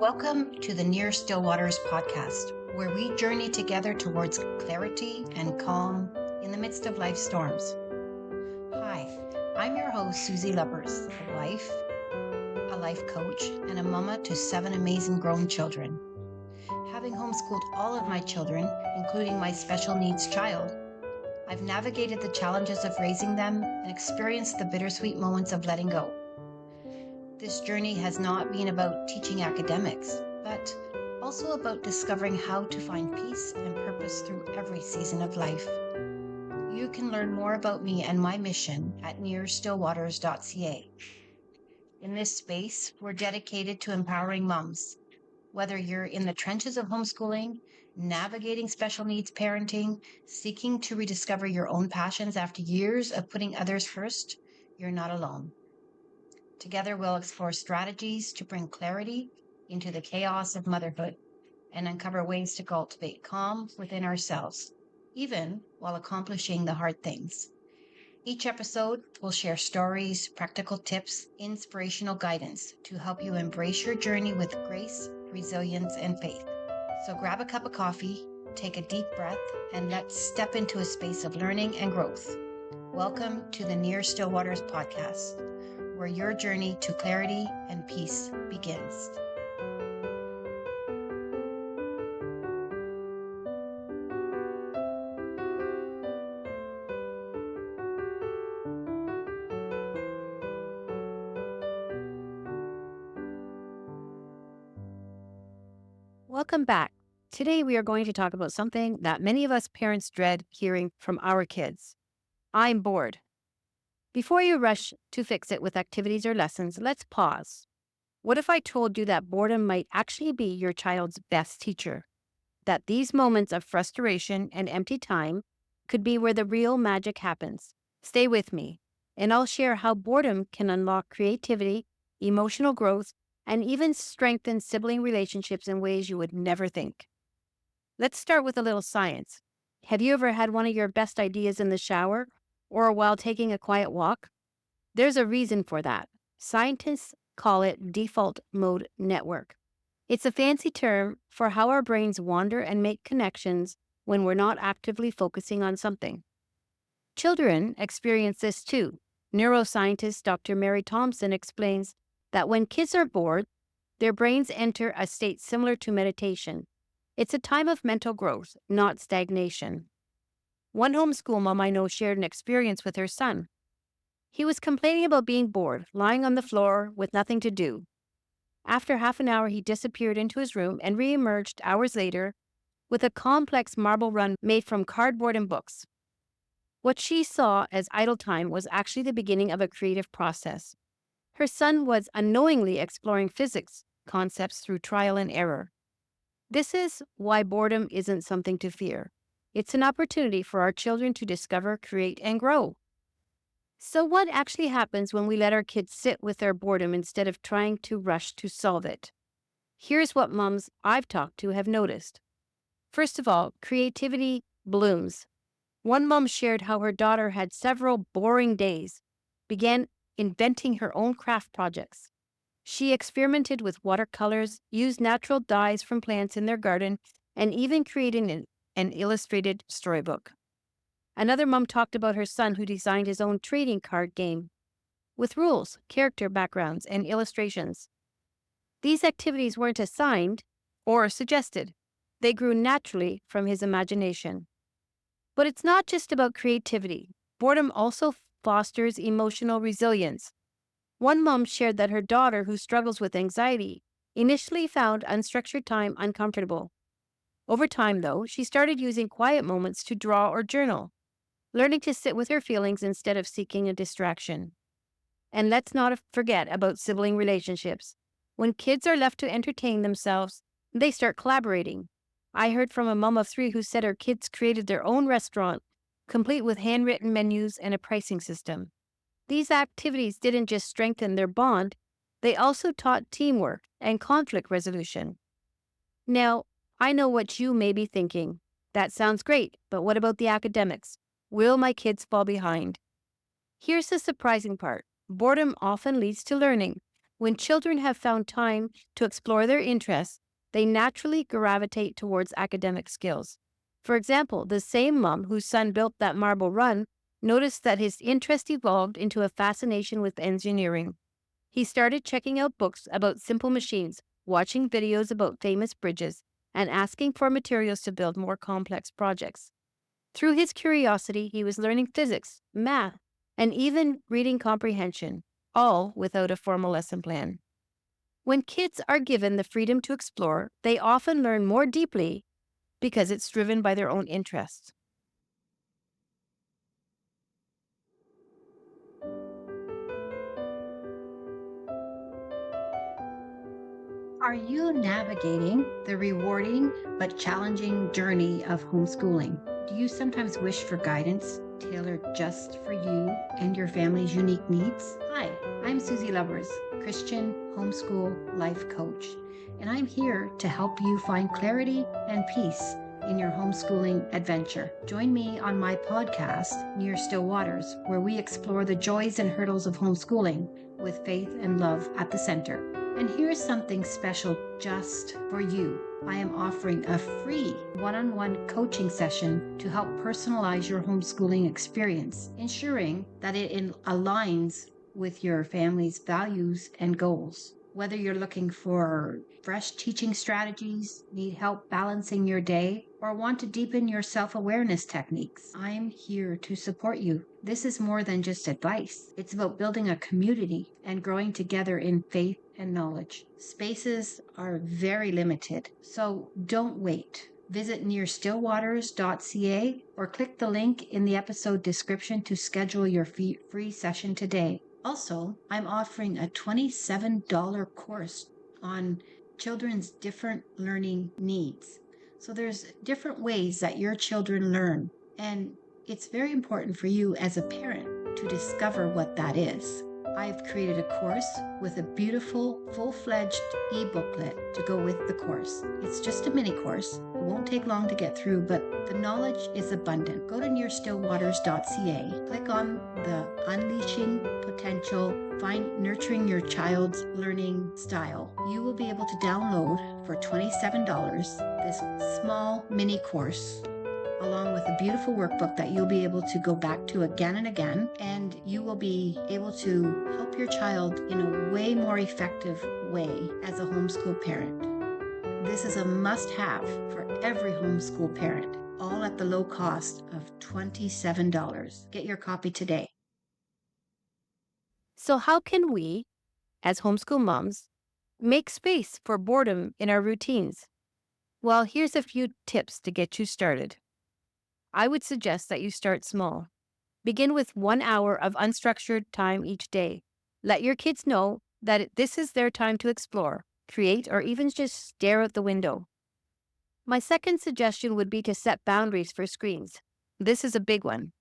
Welcome to the Near Still Waters podcast, where we journey together towards clarity and calm in the midst of life's storms. Hi, I'm your host, Susie Lubbers, a life coach, and a mama to 7 amazing grown children. Having homeschooled all of my children, including my special needs child, I've navigated the challenges of raising them and experienced the bittersweet moments of letting go. This journey has not been about teaching academics, but also about discovering how to find peace and purpose through every season of life. You can learn more about me and my mission at nearstillwaters.ca. In this space, we're dedicated to empowering moms. Whether you're in the trenches of homeschooling, navigating special needs parenting, seeking to rediscover your own passions after years of putting others first, you're not alone. Together, we'll explore strategies to bring clarity into the chaos of motherhood and uncover ways to cultivate calm within ourselves, even while accomplishing the hard things. Each episode will share stories, practical tips, inspirational guidance to help you embrace your journey with grace, resilience, and faith. So grab a cup of coffee, take a deep breath, and let's step into a space of learning and growth. Welcome to the Near Still Waters podcast, where your journey to clarity and peace begins. Welcome back. Today we are going to talk about something that many of us parents dread hearing from our kids. I'm bored. Before you rush to fix it with activities or lessons, let's pause. What if I told you that boredom might actually be your child's best teacher? That these moments of frustration and empty time could be where the real magic happens. Stay with me, and I'll share how boredom can unlock creativity, emotional growth, and even strengthen sibling relationships in ways you would never think. Let's start with a little science. Have you ever had one of your best ideas in the shower or while taking a quiet walk? There's a reason for that. Scientists call it default mode network. It's a fancy term for how our brains wander and make connections when we're not actively focusing on something. Children experience this too. Neuroscientist Dr. Mary Thompson explains that when kids are bored, their brains enter a state similar to meditation. It's a time of mental growth, not stagnation. One homeschool mom I know shared an experience with her son. He was complaining about being bored, lying on the floor with nothing to do. After half an hour, he disappeared into his room and reemerged hours later with a complex marble run made from cardboard and books. What she saw as idle time was actually the beginning of a creative process. Her son was unknowingly exploring physics concepts through trial and error. This is why boredom isn't something to fear. It's an opportunity for our children to discover, create, and grow. So what actually happens when we let our kids sit with their boredom instead of trying to rush to solve it? Here's what moms I've talked to have noticed. First of all, creativity blooms. One mom shared how her daughter had several boring days, began inventing her own craft projects. She experimented with watercolors, used natural dyes from plants in their garden, and even created an illustrated storybook. Another mom talked about her son who designed his own trading card game with rules, character backgrounds, and illustrations. These activities weren't assigned or suggested. They grew naturally from his imagination. But it's not just about creativity. Boredom also fosters emotional resilience. One mom shared that her daughter, who struggles with anxiety, initially found unstructured time uncomfortable. Over time, though, she started using quiet moments to draw or journal, learning to sit with her feelings instead of seeking a distraction. And let's not forget about sibling relationships. When kids are left to entertain themselves, they start collaborating. I heard from a mom of 3 who said her kids created their own restaurant, complete with handwritten menus and a pricing system. These activities didn't just strengthen their bond, they also taught teamwork and conflict resolution. Now, I know what you may be thinking. That sounds great, but what about the academics? Will my kids fall behind? Here's the surprising part. Boredom often leads to learning. When children have found time to explore their interests, they naturally gravitate towards academic skills. For example, the same mom whose son built that marble run noticed that his interest evolved into a fascination with engineering. He started checking out books about simple machines, watching videos about famous bridges, and asking for materials to build more complex projects. Through his curiosity, he was learning physics, math, and even reading comprehension, all without a formal lesson plan. When kids are given the freedom to explore, they often learn more deeply because it's driven by their own interests. Are you navigating the rewarding but challenging journey of homeschooling? Do you sometimes wish for guidance tailored just for you and your family's unique needs? Hi, I'm Susie Lovers, Christian homeschool life coach, and I'm here to help you find clarity and peace in your homeschooling adventure. Join me on my podcast, Near Still Waters, where we explore the joys and hurdles of homeschooling with faith and love at the center. And here's something special just for you. I am offering a free one-on-one coaching session to help personalize your homeschooling experience, ensuring that it aligns with your family's values and goals. Whether you're looking for fresh teaching strategies, need help balancing your day, or want to deepen your self-awareness techniques, I'm here to support you. This is more than just advice. It's about building a community and growing together in faith and knowledge. Spaces are very limited, so don't wait. Visit nearstillwaters.ca or click the link in the episode description to schedule your free session today. Also, I'm offering a $27 course on children's different learning needs. So there's different ways that your children learn, and it's very important for you as a parent to discover what that is. I've created a course with a beautiful, full-fledged e-booklet to go with the course. It's just a mini course. It won't take long to get through, but the knowledge is abundant. Go to nearstillwaters.ca, click on the Unleashing Potential, find Nurturing Your Child's Learning Style. You will be able to download for $27 this small mini course, along with a beautiful workbook that you'll be able to go back to again and again, and you will be able to help your child in a way more effective way as a homeschool parent. This is a must-have for every homeschool parent, all at the low cost of $27. Get your copy today. So, how can we, as homeschool moms, make space for boredom in our routines? Well, here's a few tips to get you started. I would suggest that you start small. Begin with 1 hour of unstructured time each day. Let your kids know that this is their time to explore, create, or even just stare out the window. My second suggestion would be to set boundaries for screens. This is a big one.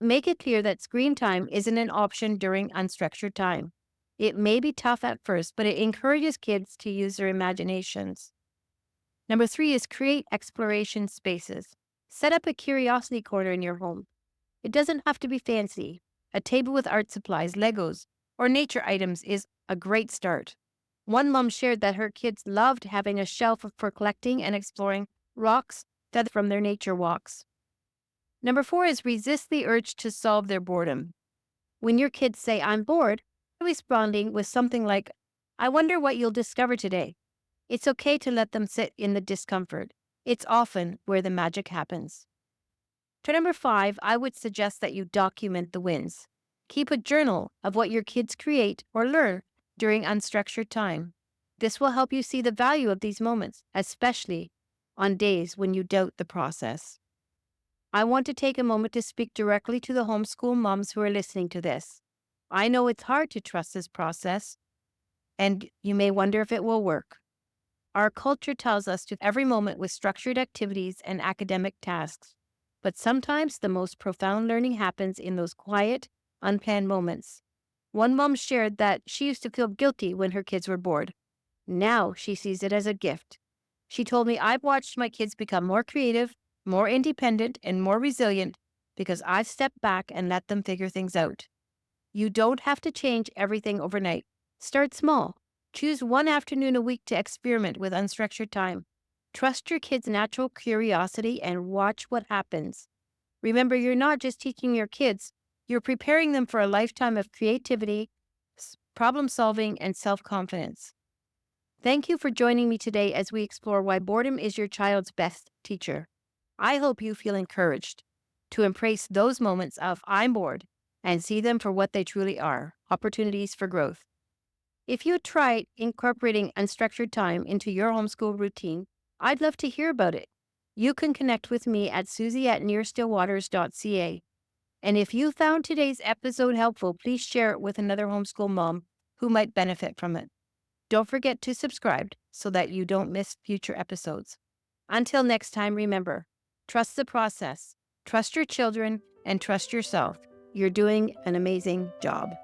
Make it clear that screen time isn't an option during unstructured time. It may be tough at first, but it encourages kids to use their imaginations. Number 3 is create exploration spaces. Set up a curiosity corner in your home. It doesn't have to be fancy. A table with art supplies, Legos, or nature items is a great start. One mom shared that her kids loved having a shelf for collecting and exploring rocks that from their nature walks. Number 4 is resist the urge to solve their boredom. When your kids say, "I'm bored," responding with something like, "I wonder what you'll discover today." It's okay to let them sit in the discomfort. It's often where the magic happens. To number 5, I would suggest that you document the wins. Keep a journal of what your kids create or learn during unstructured time. This will help you see the value of these moments, especially on days when you doubt the process. I want to take a moment to speak directly to the homeschool moms who are listening to this. I know it's hard to trust this process, and you may wonder if it will work. Our culture tells us to every moment with structured activities and academic tasks, but sometimes the most profound learning happens in those quiet, unplanned moments. One mom shared that she used to feel guilty when her kids were bored. Now she sees it as a gift. She told me, "I've watched my kids become more creative, more independent, and more resilient because I've stepped back and let them figure things out." You don't have to change everything overnight. Start small. Choose one afternoon a week to experiment with unstructured time. Trust your kids' natural curiosity and watch what happens. Remember, you're not just teaching your kids, you're preparing them for a lifetime of creativity, problem solving, and self confidence. Thank you for joining me today as we explore why boredom is your child's best teacher. I hope you feel encouraged to embrace those moments of I'm bored and see them for what they truly are, opportunities for growth. If you tried incorporating unstructured time into your homeschool routine, I'd love to hear about it. You can connect with me at susie@nearstillwaters.ca. And if you found today's episode helpful, please share it with another homeschool mom who might benefit from it. Don't forget to subscribe so that you don't miss future episodes. Until next time, remember, trust the process, trust your children, and trust yourself. You're doing an amazing job.